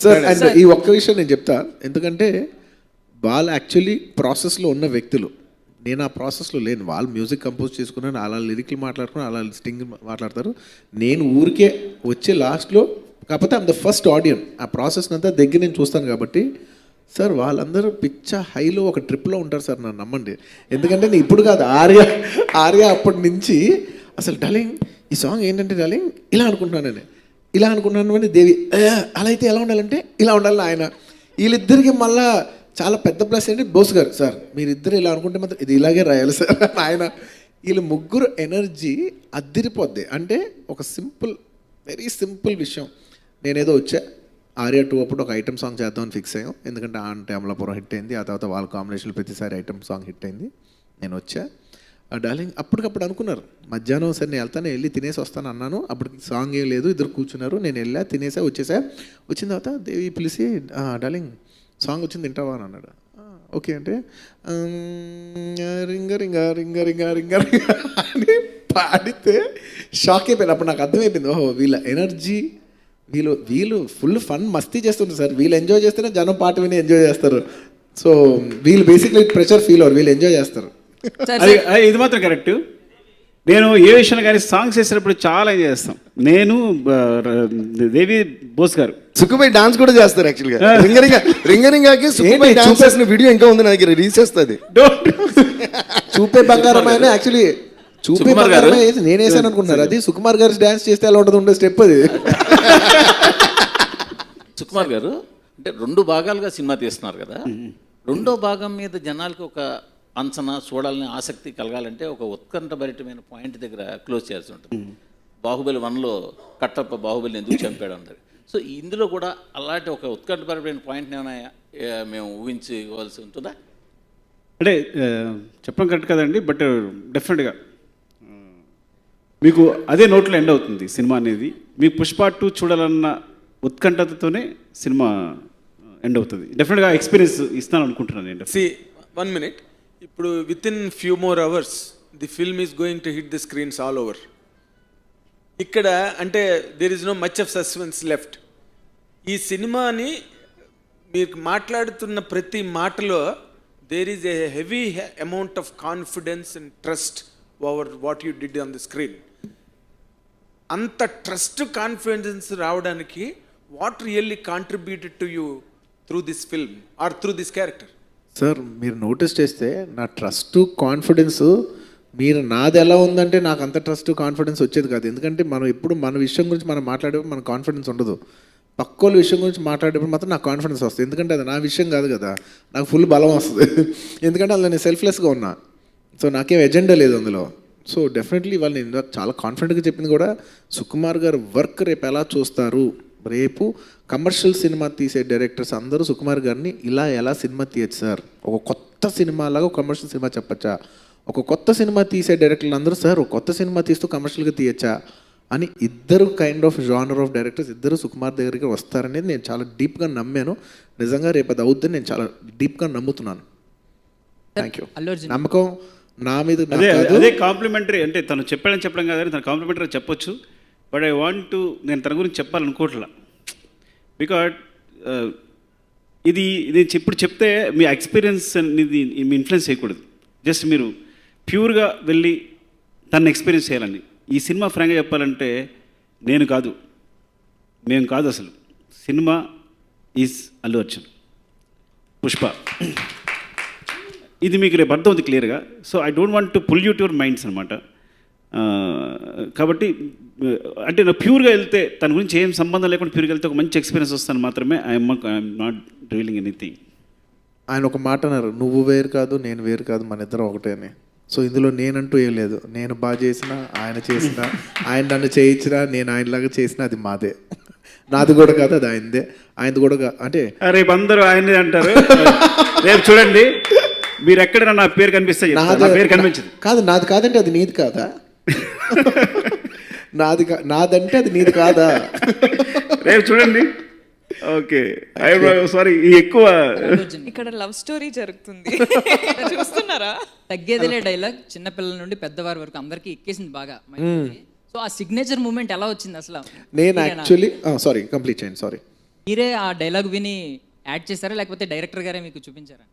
Sir and ఈ ఒక్క విషయం నేను చెప్తా, ఎందుకంటే వాళ్ళు యాక్చువల్లీ ప్రాసెస్లో ఉన్న వ్యక్తులు, నేను ఆ ప్రాసెస్లో లేను. వాళ్ళు మ్యూజిక్ కంపోజ్ చేసుకున్నాను, అలా లిరిక్లు మాట్లాడుకున్నాను, అలా స్టింగ్ మాట్లాడతారు. నేను ఊరికే వచ్చే లాస్ట్లో, కాకపోతే ఐమ్ ద ఫస్ట్ ఆడియన్, ఆ ప్రాసెస్ అంతా దగ్గర నేను చూస్తాను కాబట్టి. సార్ వాళ్ళందరూ పిచ్చ హైలో ఒక ట్రిప్లో ఉంటారు సార్, నన్ను నమ్మండి. ఎందుకంటే నేను ఇప్పుడు కాదు, ఆర్య అప్పటి నుంచి అసలు డార్లింగ్ ఈ సాంగ్ ఏంటంటే డార్లింగ్ ఇలా అనుకుంటున్నాను నేను, ఇలా అనుకుంటున్నాను అని దేవి అలా అయితే ఎలా ఉండాలంటే ఇలా ఉండాలని ఆయన. వీళ్ళిద్దరికి మళ్ళా చాలా పెద్ద ప్లస్ ఏంటి బోస్ గారు, సార్ మీరిద్దరు ఇలా అనుకుంటే మాత్రం ఇది ఇలాగే రాయాలి సార్ ఆయన. వీళ్ళు ముగ్గురు ఎనర్జీ అద్దిరిపోద్ది. అంటే ఒక సింపుల్, వెరీ సింపుల్ విషయం. నేనేదో వచ్చా ఆర్య 2 అప్పుడు ఒక ఐటమ్ సాంగ్ చేద్దామని ఫిక్స్ అయ్యాం, ఎందుకంటే అంటే అమలాపురం హిట్ అయింది, ఆ తర్వాత వాళ్ళ కాంబినేషన్లో ప్రతిసారి ఐటమ్ సాంగ్ హిట్ అయింది. నేను వచ్చా డార్లింగ్ అప్పటికప్పుడు అనుకున్నారు, మధ్యాహ్నం సరే నేను వెళ్తాను, వెళ్ళి తినేసి వస్తాను అన్నాను. అప్పుడు సాంగ్ ఏం లేదు, ఇద్దరు కూర్చున్నారు, నేను వెళ్ళా తినేసా వచ్చేసా. వచ్చిన తర్వాత దేవి పిలిచి డార్లింగ్ సాంగ్ వచ్చింది తింటావా అని అన్నాడు. ఓకే అంటే రింగ రింగ రింగ రింగ రింగ రింగ అని పాడితే షాక్ అయిపోయింది. అప్పుడు నాకు అర్థమైపోయింది, ఓహో వీళ్ళ ఎనర్జీ, వీళ్ళు ఫుల్ ఫన్ మస్తీ చేస్తుంటారు సార్. వీళ్ళు ఎంజాయ్ చేస్తేనే జనం పాట విని ఎంజాయ్ చేస్తారు. సో వీళ్ళు బేసిక్లీ ప్రెషర్ ఫీల్ అవ్వరు, వీళ్ళు ఎంజాయ్ చేస్తారు. ఇది మాత్రం కరెక్ట్. నేను ఏ విషయంలో కానీ సాంగ్స్ వేసినప్పుడు చాలా ఎంజాయ్ చేస్తాం. నేను దేవి బోస్ గారు సుఖమై డాన్స్ కూడా చేస్తారు యాక్చువల్గా. రింగరింగాకి సుఖమై డాన్స్ చేసిన వీడియో ఇంకా ఉంది నా దగ్గర, రీల్స్ చేస్తుంది. చూపే బంగారం అయినా యాక్చువల్లీ చూపే బంగారం నేను వేసాను అనుకుంటున్నారు, అది సుకుమార్ గారు డాన్స్ చేస్తే ఎలా ఉంటుంది ఉండే స్టెప్ అది. సుకుమార్ గారు అంటే 2 భాగాలుగా సినిమా తీస్తున్నారు కదా, రెండో భాగం మీద జనాలకి ఒక అంచనా, చూడాలని ఆసక్తి కలగాలంటే ఒక ఉత్కంఠభరితమైన పాయింట్ దగ్గర క్లోజ్ చేయాల్సి ఉంటుంది. బాహుబలి 1లో కట్టప్ప బాహుబలిని ఎందుకు చంపాడు అన్నారు. సో ఇందులో కూడా అలాంటి ఒక ఉత్కంఠభరితమైన పాయింట్ ఏమైనా మేము ఊహించుకోవాల్సి ఉంటుందా? అంటే చెప్పడం కరెక్ట్ కదండి, బట్ డెఫినెట్గా మీకు అదే నోట్లో ఎండ్ అవుతుంది సినిమా అనేది. మీకు పుష్ప 2 చూడాలన్న ఉత్కంఠతతోనే సినిమా ఎండ్ అవుతుంది. డెఫినెట్గా ఎక్స్పీరియన్స్ ఇస్తాను అనుకుంటున్నాను నేను. See, 1 minute. ఇప్పుడు within few more hours the film is going to hit the screens all over. ఇక్కడ అంటే there is no much of suspense left. ఈ సినిమాని మీరు మాట్లాడుతున్న ప్రతి మాటలో there is a heavy amount of confidence and trust over what you did on the screen. అంత trust, confidence రావడానికి what really contributed to you through this film or through this character? Sir మీరు notice చేస్తే నా trust, confidence, మీరు నాది ఎలా ఉందంటే నాకు అంత ట్రస్ట్, కాన్ఫిడెన్స్ వచ్చేది కాదు. ఎందుకంటే మనం ఎప్పుడు మన విషయం గురించి మనం మాట్లాడేప్పుడు మన కాన్ఫిడెన్స్ ఉండదు. పక్కోళ్ళ విషయం గురించి మాట్లాడేప్పుడు మాత్రం నాకు కాన్ఫిడెన్స్ వస్తుంది. ఎందుకంటే అది నా విషయం కాదు కదా, నాకు ఫుల్ బలం వస్తుంది. ఎందుకంటే అందులో నేను సెల్ఫ్లెస్గా ఉన్నా. సో నాకేం ఎజెండా లేదు అందులో. సో డెఫినెట్లీ వాళ్ళు నేను చాలా కాన్ఫిడెంట్గా చెప్పింది కూడా, సుకుమార్ గారు వర్క్ రేపు ఎలా చూస్తారు, రేపు కమర్షియల్ సినిమా తీసే డైరెక్టర్స్ అందరూ సుకుమార్ గారిని ఇలా ఎలా సినిమా తీయచ్చు సార్, ఒక కొత్త సినిమా లాగా ఒక కమర్షియల్ సినిమా చెప్పచ్చా, ఒక కొత్త సినిమా తీసే డైరెక్టర్లు అందరూ సార్ ఒక కొత్త సినిమా తీస్తూ కమర్షియల్గా తీయచ్చా అని ఇద్దరు kind of genre of directors ఇద్దరు సుకుమార్ దగ్గరికి వస్తారనేది నేను చాలా డీప్గా నమ్మాను. నిజంగా రేపు అది అవుద్దని నేను చాలా డీప్గా నమ్ముతున్నాను. Thank you. నమ్మకం నా మీద. అదే కాంప్లిమెంటరీ, అంటే తను చెప్పాడని చెప్పడం కాదని తను కాంప్లిమెంటరీ చెప్పొచ్చు. బట్ ఐ వాంట్ టు, నేను తన గురించి చెప్పాలనుకోవట్లా. బికాజ్ ఇది ఇప్పుడు చెప్తే మీ ఎక్స్పీరియన్స్ అనేది మీ ఇన్ఫ్లుయెన్స్ చేయకూడదు. జస్ట్ మీరు ప్యూర్గా వెళ్ళి తను ఎక్స్పీరియన్స్ చేయాలని. ఈ సినిమా ఫ్రాంక్గా చెప్పాలంటే నేను కాదు, మేము కాదు, అసలు సినిమా ఈజ్ అల్లు అర్జున్, పుష్ప. ఇది మీకు రేపు అర్థం అవుతుంది క్లియర్గా. So I don't want to pull you to your minds అనమాట. కాబట్టి అంటే నా ప్యూర్గా వెళ్తే తన గురించి ఏం సంబంధం లేకుండా ప్యూర్గా వెళ్తే ఒక మంచి ఎక్స్పీరియన్స్ వస్తాను మాత్రమే. I'm not revealing anything. ఆయన ఒక మాట అన్నారు, నువ్వు వేరు కాదు నేను వేరు కాదు, మన ఇద్దరం ఒకటే అని. సో ఇందులో నేనంటూ ఏం లేదు. నేను బాగా చేసినా, ఆయన చేసినా, ఆయన నన్ను చేయించినా, నేను ఆయనలాగా చేసినా అది మాదే. నాది కూడా కాదు, అది ఆయనదే. ఆయనది కూడా అంటే రేపు అందరూ ఆయనదే అంటారు. రేపు చూడండి, మీరు ఎక్కడ నా పేరు కనిపిస్తే నా పేరు కనిపించదు. కాదు, నాది కాదంటే అది నీది కాదా? నాదంటే అది నీది కాదా? రేపు చూడండి. ఓకే, సారీ ఎక్కువ ఇక్కడ లవ్ స్టోరీ జరుగుతుంది చూస్తున్నారా? తగ్గేదిలే డైలాగ్ చిన్నపిల్లల నుండి పెద్దవారి వరకు అందరికీ ఎక్కేసింది బాగా. సో ఆ సిగ్నేచర్ మూమెంట్ ఎలా వచ్చింది అసలు? నేను యాక్చువల్లీ సారీ కంప్లీట్ చేయండి. సారీ మీరే ఆ డైలాగ్ విని యాడ్ చేశారా లేకపోతే డైరెక్టర్ గారే మీకు చూపించారా?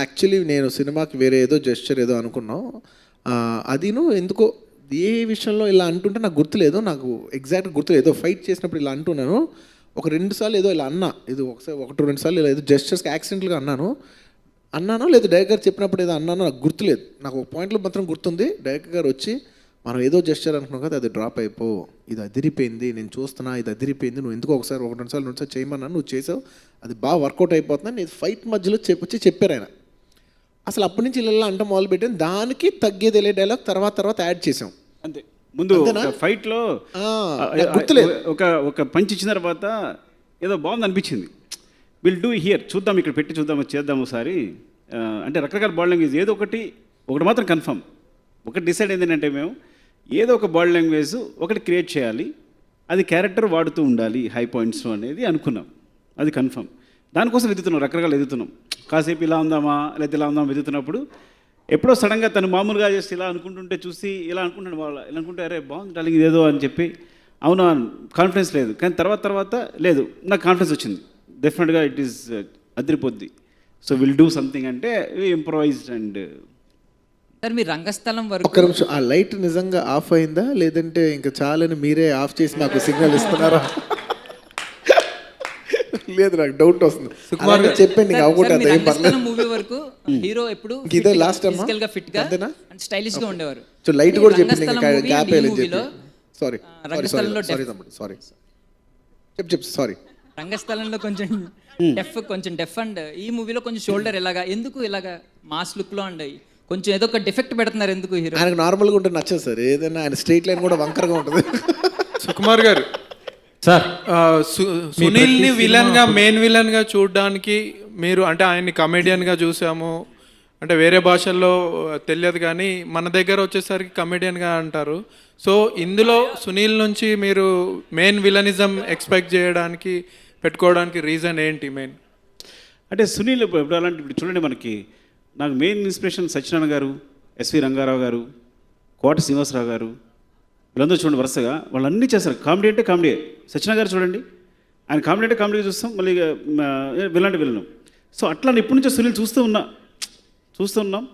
యాక్చువల్లీ నేను సినిమాకి వేరే ఏదో జెస్చర్ ఏదో అనుకున్నాం. అదిను ఎందుకో ఏ విషయంలో ఇలా అంటుంటే నాకు గుర్తులేదు, నాకు ఎగ్జాక్ట్గా గుర్తులేదు. ఏదో ఫైట్ చేసినప్పుడు ఇలా అంటున్నాను, ఒక 2 సార్లు ఏదో ఇలా అన్నా, ఇది ఒకసారి 1-2 సార్లు ఇలా ఏదో జెస్చర్స్కి యాక్సిడెంట్గా అన్నానో లేదు డైరెక్టర్ గారు చెప్పినప్పుడు ఏదో అన్నానో నాకు గుర్తులేదు. నాకు ఒక పాయింట్లో మాత్రం గుర్తుంది, డైరెక్టర్ గారు వచ్చి మనం ఏదో జెస్చర్ అనుకున్నాం కదా, అది డ్రాప్ అయిపో, ఇది అదిరిపోయింది, నేను చూస్తున్నా, ఇది అదిరిపోయింది, నువ్వు ఎందుకు ఒకసారి 1-2 సార్లు చేయమన్నా, నువ్వు చేసావు, అది బాగా వర్కౌట్ అయిపోతుందని నేను ఫైట్ మధ్యలో చెప్పారు ఆయన. అసలు అప్పటి నుంచి ఇలా అంట మొదలుపెట్టాను, దానికి తగ్గేది వెళ్ళే డైలాగ్ తర్వాత యాడ్ చేసాం అంతే. ముందు ఫైట్లో గుర్తులేదు, ఒక పంచ్ ఇచ్చిన తర్వాత ఏదో బాగుంది అనిపించింది, విల్ డూ హియర్, చూద్దాం ఇక్కడ పెట్టి చూద్దాము, చేద్దాం ఒకసారి. అంటే రకరకాల బాడీ లాంగ్వేజ్ ఏదో ఒకటి మాత్రం కన్ఫర్మ్, ఒకటి డిసైడ్ ఏంటంటే మేము ఏదో ఒక బాడీ లాంగ్వేజ్ ఒకటి క్రియేట్ చేయాలి, అది క్యారెక్టర్ వాడుతూ ఉండాలి హై పాయింట్స్ అనేది అనుకున్నాం, అది కన్ఫర్మ్. దానికోసం వెతుకుతున్నాం, రకరకాలు ఎదుగుతున్నాం, కాసేపు ఇలా ఉందామా లేకపోతే ఇలా ఉందామా వెతుకుతున్నప్పుడు ఎప్పుడో సడన్గా తను మామూలుగా చేసి ఇలా అనుకుంటుంటే చూసి ఇలా అనుకుంటాను, వాళ్ళు ఇలా అనుకుంటే అరే బాగుంది డార్లింగ్ ఇదేదో అని చెప్పి అవునా కాన్ఫిడెన్స్ లేదు, కానీ తర్వాత లేదు నాకు కాన్ఫిడెన్స్ వచ్చింది, డెఫినెట్గా ఇట్ ఈస్ అదిరిపోద్ది, సో విల్ డూ సంథింగ్ అంటే ఇంప్రొవైజ్డ్. అండ్ సార్ మీ రంగస్థలం ఒక్క వరకు నిమిషం, ఆ లైట్ నిజంగా ఆఫ్ అయిందా లేదంటే ఇంకా చాలని మీరే ఆఫ్ చేసి నాకు సిగ్నల్ ఇస్తున్నారా? లేదు, నాకు డౌట్ వస్తుంది. సుకుమార్ గారు చెప్పండి, అవకూడదు, ఏం పర్లేదు. మూవీ వరకు హీరో ఎప్పుడు ఇదే లాస్ట్ అమ్మా, ఫిజికల్ గా ఫిట్ గా అంతేనా? అండ్ స్టైలిష్ గా ఉండేవారు. సో లైట్ కూడా చెప్పింది, రంగస్థలం గ్యాప్ movie, వేయలేదు ఈ movie లో, సారీ రంగస్థలంలో తమ్ముడు, చెప్పు సారీ. రంగస్థలంలో కొంచెం డెఫ్ అండ్ ఈ మూవీలో కొంచెం షోల్డర్ ఎందుకు ఇలాగా మాస్ లుక్ లో అండ్ కొంచెం ఏదో ఒక డిఫెక్ట్ పెడుతున్నారు ఎందుకు హీరో? ఆయనకు నార్మల్గా ఉంటే నచ్చదు సార్, ఏదైనా ఆయన స్ట్రైట్ లైన్ కూడా వంకరగా ఉంటుంది. సుకుమార్ గారు సార్, సునీల్ని విలన్గా మెయిన్ విలన్గా చూడడానికి మీరు అంటే ఆయన్ని కమెడియన్గా చూసాము, అంటే వేరే భాషల్లో తెలియదు కానీ మన దగ్గర వచ్చేసరికి కమెడియన్గా అంటారు. సో ఇందులో సునీల్ నుంచి మీరు మెయిన్ విలనిజం ఎక్స్పెక్ట్ చేయడానికి పెట్టుకోవడానికి రీజన్ ఏంటి మెయిన్? అంటే సునీల్ ఇప్పుడు అలాంటి ఇప్పుడు చూడండి, మనకి నాకు మెయిన్ ఇన్స్పిరేషన్ సత్యనారాయణ గారు, ఎస్వి రంగారావు గారు, కోట శ్రీనివాసరావు గారు, వీళ్ళందరూ చూడండి వరుసగా వాళ్ళు అన్నీ చేస్తారు. కామెడీ అంటే కామెడీ. సత్యనారాయణ గారు చూడండి, ఆయన కామెడీ అంటే కామెడీ చూస్తాం, మళ్ళీ విలన్ విలను. సో అట్లా ఇప్పటి నుంచో సునీల్ చూస్తూ ఉన్నాం.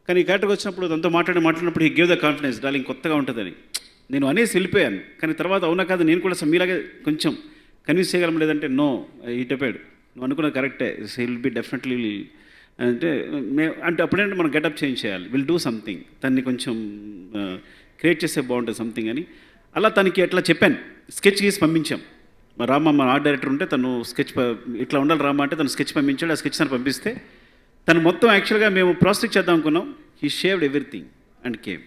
కానీ ఈ క్యారెక్టర్ వచ్చినప్పుడు దాంతో మాట్లాడినప్పుడు ఈ గేవ్ ద కాన్ఫిడెన్స్ డార్లింగ్ కొత్తగా ఉంటుందని నేను అనేసి వెళ్ళిపోయాను. కానీ తర్వాత అవునా కాదు, నేను కూడా మీలాగే కొంచెం కన్విన్స్ చేయగలం, లేదంటే నో ఈ చెప్పాడు, నువ్వు అనుకున్నది కరెక్టే, విల్ బి డెఫినెట్లీ అంటే అంటే అప్పుడేంటే మనం గెటప్ చేంజ్ చేయాలి, విల్ డూ సంథింగ్, తన్ని కొంచెం క్రియేట్ చేస్తే బాగుంటుంది సంథింగ్ అని. అలా తనకి అట్లా చెప్పాను, స్కెచ్ గీసి పంపించాం. రామ మన ఆర్ట్ డైరెక్టర్ ఉంటే తను స్కెచ్ ఇట్లా ఉండాలి రామ అంటే తను స్కెచ్ పంపించాడు. ఆ స్కెచ్ తను పంపిస్తే తను మొత్తం యాక్చువల్గా మేము ప్రాసెస్ చేద్దాం అనుకున్నాం, he shaved everything and came.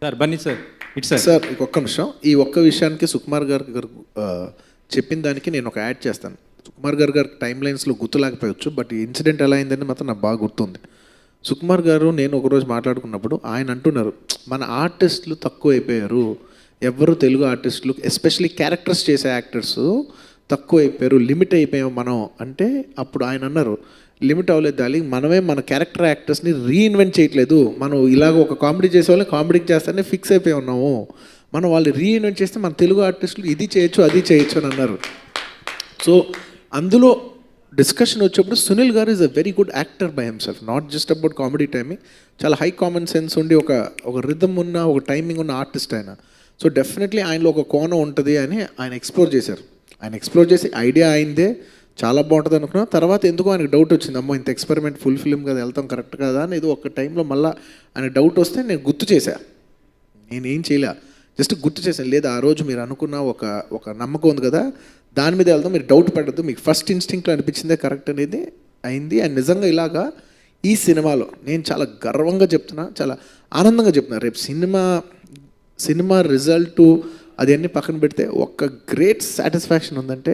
Sir Bunny sir, it's sir ఒక్క నిమిషం, ఈ ఒక్క విషయానికి సుకుమార్ గారు చెప్పిన దానికి నేను ఒక యాడ్ చేస్తాను. సుకుమార్ గారు టైం లైన్స్లో గుర్తులేకపోవచ్చు, బట్ ఈ ఇన్సిడెంట్ ఎలా అయిందని మాత్రం నాకు బాగా గుర్తుంది. సుకుమార్ గారు నేను ఒకరోజు మాట్లాడుకున్నప్పుడు ఆయన అంటున్నారు, మన ఆర్టిస్టులు తక్కువ అయిపోయారు, ఎవరు తెలుగు ఆర్టిస్టులు ఎస్పెషలీ క్యారెక్టర్స్ చేసే యాక్టర్స్ తక్కువ అయిపోయారు, లిమిట్ అయిపోయాం మనం అంటే. అప్పుడు ఆయన అన్నారు, లిమిట్ అవ్వలేదు డార్లింగ్, మనమే మన క్యారెక్టర్ యాక్టర్స్ని రీఇన్వెంట్ చేయట్లేదు, మనం ఇలాగ ఒక కామెడీ చేసే వాళ్ళని కామెడీకి చేస్తానే ఫిక్స్ అయిపోయి ఉన్నాము, మనం వాళ్ళు రీఇన్వెంట్ చేస్తే మన తెలుగు ఆర్టిస్టులు ఇది చేయొచ్చు అది చేయొచ్చు అని అన్నారు. సో అందులో డిస్కషన్ వచ్చేప్పుడు సునీల్ గారు is a very good actor by himself, not just about comedy timing, చాలా హై కామన్ సెన్స్ ఉండి ఒక రిథమ్ ఉన్న ఒక టైమింగ్ ఉన్న ఆర్టిస్ట్ ఆయన. సో డెఫినెట్లీ ఆయనలో ఒక కోణం ఉంటుంది అని ఆయన ఎక్స్ప్లోర్ చేశారు. ఆయన ఎక్స్ప్లోర్ చేసి ఐడియా అయిందే చాలా బాగుంటుంది అనుకున్నా. తర్వాత ఎందుకో ఆయనకు డౌట్ వచ్చింది, అమ్మో ఇంత ఎక్స్పెరిమెంట్ ఫుల్ ఫిల్మ్ కదా, వెళ్తాం కరెక్ట్ కదా అని. ఇది ఒక టైంలో మళ్ళీ ఆయన డౌట్ వస్తే నేను గుర్తు చేశా, నేనేం చేయలే, జస్ట్ గుర్తు చేశాను, లేదా ఆ రోజు మీరు అనుకున్న ఒక నమ్మకం ఉంది కదా, దాని మీద వెళ్దాం, మీరు డౌట్ పడద్దు, మీకు ఫస్ట్ ఇన్స్టింక్ట్లో అనిపించిందే కరెక్ట్ అనేది అయింది. అండ్ నిజంగా ఇలాగా ఈ సినిమాలో నేను చాలా గర్వంగా చెప్తున్నా, చాలా ఆనందంగా చెప్తున్నా. రేపు సినిమా రిజల్టు అదన్నీ పక్కన పెడితే ఒక గ్రేట్ సాటిస్ఫాక్షన్ ఉందంటే,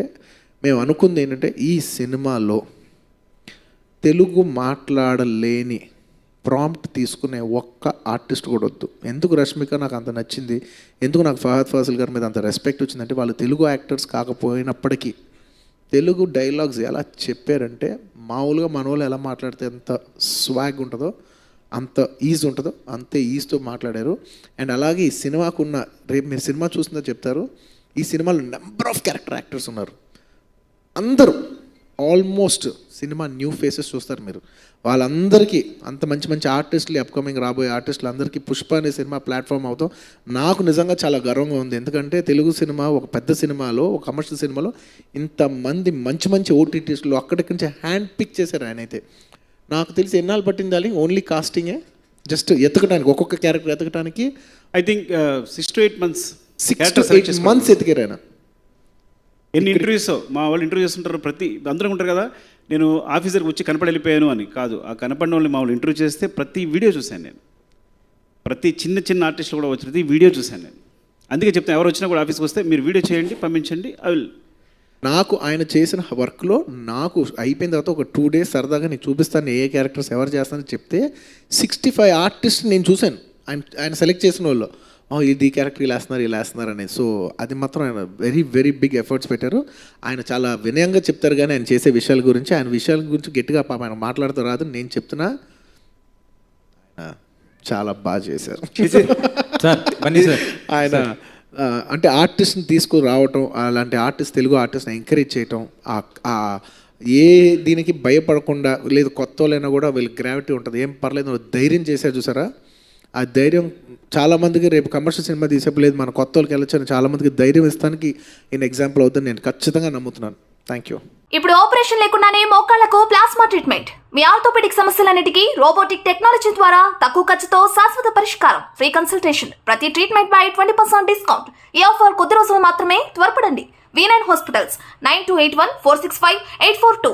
మేము అనుకుంది ఏంటంటే ఈ సినిమాలో తెలుగు మాట్లాడలేని ప్రాంప్ట్ తీసుకునే ఒక్క ఆర్టిస్ట్ కూడా వద్దు. ఎందుకు రష్మిక నాకు అంత నచ్చింది, ఎందుకు నాకు ఫహద్ ఫాసిల్ గారి మీద అంత రెస్పెక్ట్ వచ్చిందంటే, వాళ్ళు తెలుగు యాక్టర్స్ కాకపోయినప్పటికీ తెలుగు డైలాగ్స్ ఎలా చెప్పారంటే, మామూలుగా మన వాళ్ళు ఎలా మాట్లాడితే ఎంత స్వాగ్ ఉంటుందో అంత ఈజ్ ఉంటుందో అంతే ఈజ్తో మాట్లాడారు. అండ్ అలాగే ఈ సినిమాకున్న, రేపు మీరు సినిమా చూస్తుందో చెప్తారు, ఈ సినిమాలో నెంబర్ ఆఫ్ క్యారెక్టర్ యాక్టర్స్ ఉన్నారు. అందరూ ఆల్మోస్ట్ సినిమా న్యూ ఫేసెస్ చూస్తారు మీరు. వాళ్ళందరికీ అంత మంచి మంచి ఆర్టిస్టులు, అప్కమింగ్ రాబోయే ఆర్టిస్టులు అందరికీ పుష్ప అనే సినిమా ప్లాట్ఫామ్ అవుతాం. నాకు నిజంగా చాలా గర్వంగా ఉంది. ఎందుకంటే తెలుగు సినిమా ఒక పెద్ద సినిమాలో, ఒక కమర్షియల్ సినిమాలో ఇంతమంది మంచి మంచి ఓటీటీస్లో అక్కడికి నుంచి హ్యాండ్ పిక్ చేశారు ఆయన. అయితే నాకు తెలిసి ఎన్నాళ్ళు పట్టింది ఓన్లీ కాస్టింగే, జస్ట్ ఎతకడానికి, ఒక్కొక్క క్యారెక్టర్ ఎతకడానికి I think 6 to 8 months 6 to 8 months ఎతికారు ఆయన. ఎన్ని ఇంటర్వ్యూస్ మా వాళ్ళు ఇంటర్వ్యూ చేస్తుంటారు, ప్రతి అందరూ ఉంటారు కదా, నేను ఆఫీసర్కి వచ్చి కనపడి వెళ్ళిపోయాను అని కాదు. ఆ కనపడిన వాళ్ళని మా వాళ్ళు ఇంటర్వ్యూ చేస్తే ప్రతి వీడియో చూశాను నేను. ప్రతి చిన్న చిన్న ఆర్టిస్టులు కూడా వచ్చినది వీడియో చూశాను నేను. అందుకే చెప్తాను, ఎవరు వచ్చినా కూడా ఆఫీస్కి వస్తే మీరు వీడియో చేయండి, పంపించండి. I will. నాకు ఆయన చేసిన వర్క్లో నాకు అయిపోయిన తర్వాత ఒక 2 days సరదాగా నేను చూపిస్తాను ఏ క్యారెక్టర్స్ ఎవరు చేస్తానని చెప్తే 65 ఆర్టిస్ట్ నేను చూశాను ఆయన సెలెక్ట్ చేసిన వాళ్ళు. ఇది క్యారెక్టర్ ఇలా వేస్తున్నారు అనేది. సో అది మాత్రం ఆయన వెరీ వెరీ బిగ్ ఎఫర్ట్స్ పెట్టారు. ఆయన చాలా వినయంగా చెప్తారు కానీ ఆయన చేసే విషయాల గురించి, ఆయన విషయాల గురించి గట్టిగా పాప ఆయన మాట్లాడుతూ రాదు. నేను చెప్తున్నా ఆయన చాలా బాగా చేశారు. సార్ బన్నీ సార్, ఆయన అంటే ఆర్టిస్ట్ని తీసుకురావటం, అలాంటి ఆర్టిస్ట్, తెలుగు ఆర్టిస్ట్ని ఎంకరేజ్ చేయటం, ఏ దీనికి భయపడకుండా, లేదు కొత్త వాళ్ళైనా కూడా వీళ్ళకి గ్రావిటీ ఉంటుంది, ఏం పర్లేదు ధైర్యం చేశారు చూసారా. ఆ ధైర్యం చాలామందికి రేపు కమర్షియల్ సినిమా తీసేపలేదు మన కొత్త వాళ్ళకి వెళ్ళొచ్చని చాలామందికి ధైర్యం ఇస్తానికి ఈయన ఎగ్జాంపుల్ అవుతుందని నేను ఖచ్చితంగా నమ్ముతున్నాను. Thank you. ఇప్పుడు ఆపరేషన్ లేకుండానే మోకాళ్లకు ప్లాస్మా ట్రీట్మెంట్, మీ ఆర్థోపెడిక్ సమస్యలన్నిటికీ రోబోటిక్ టెక్నాలజీ ద్వారా తక్కువ ఖర్చుతో శాశ్వత పరిష్కారం, ఫ్రీ కన్సల్టేషన్, ప్రతి ట్రీట్మెంట్ పై 20% డిస్కౌంట్. ఈ ఆఫర్ కొద్ది రోజులు మాత్రమే, త్వరపడండి. V9 hospitals 9281465842.